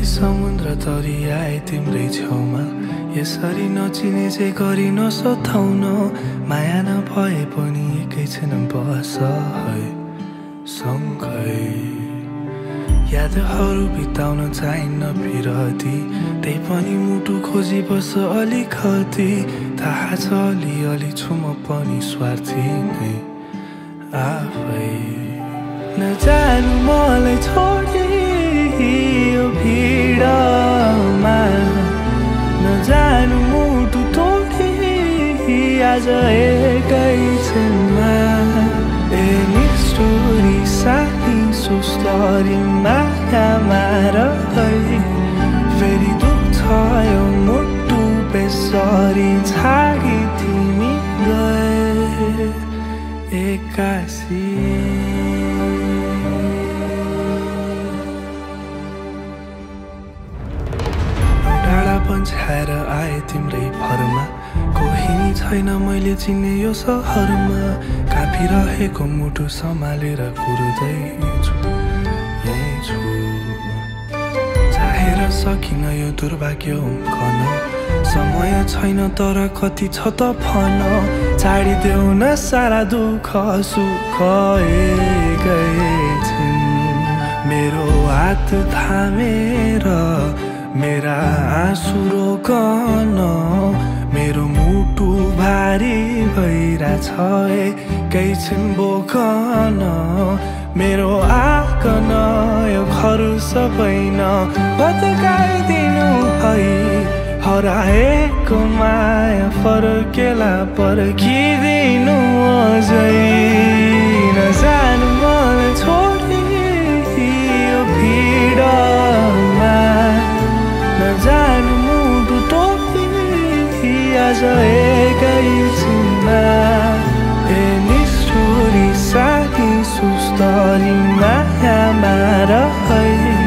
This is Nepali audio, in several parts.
समुद्र तरी आए तिम्रै छेउमा यसरी नचिने चाहिँ गरी नसताउन माया नभए पनि एकैछिन बस है सँगै यादहरू बिताउन चाहिन्न फिरती त्यही पनि मुटु खोजी बस अलिकति थाहा छ अलिअलि छु म पनि स्वार्थी नै आफै नजानु मलाई छोडी यो भिडमा नजानु मुटु तोडी आज एकैछिनमा एनी स्टोरी सानी सुस्तरी मायामा रही फेरि दुख्छ यो मुटु बेसरी छाडी तिमी गए एक्कासी छाएर आए तिम्रै भरमा कोही नि छैन मैले चिन्ने यो सहरमा काँपिरहेको मुटु सम्हालेर कुर्दैछु यही छु चाहेर सकिन यो दुर्भाग्य उम्कन समय छैन तर कति छ त भन छाडिदेऊ न सारा दुःख सुख एकैछिन मेरो हात थामेर मेरा आँसु रोकन मेरो मुटु भारी भइरहेछ एकैछिन बोकन मेरो आकन यो खरु सबै न भत्काइदिनु है हराएको माया फर्केला पर्खिदिनु अझै नजानु मलाई छोडी यो भिडमा नजानु मुटु तोडी आज एकैछिनमा एनी स्टोरी सानी सुस्तरी मायामा रही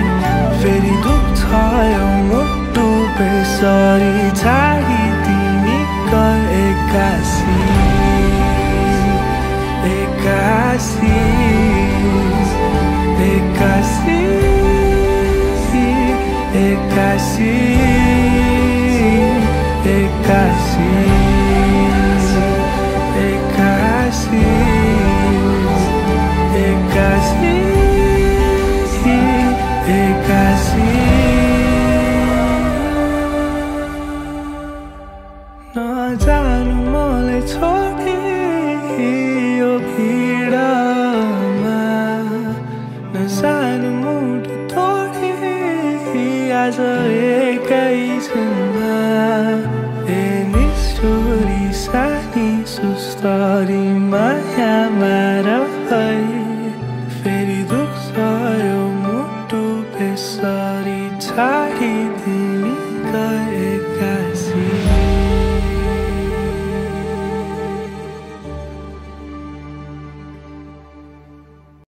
फेरि दुख्छ यो मुटु बेसरी छाडी तिमी गए एक्कासी एक्कासी एक्कासी एक्कासी एक्कासी एक्कासी एक्कासी एक्कासी नजानु मलाई छोडी यो भिडमा नजानु मुटु तोडी आज एकैछिनमा एनी स्टोरी सानी सुस्तरी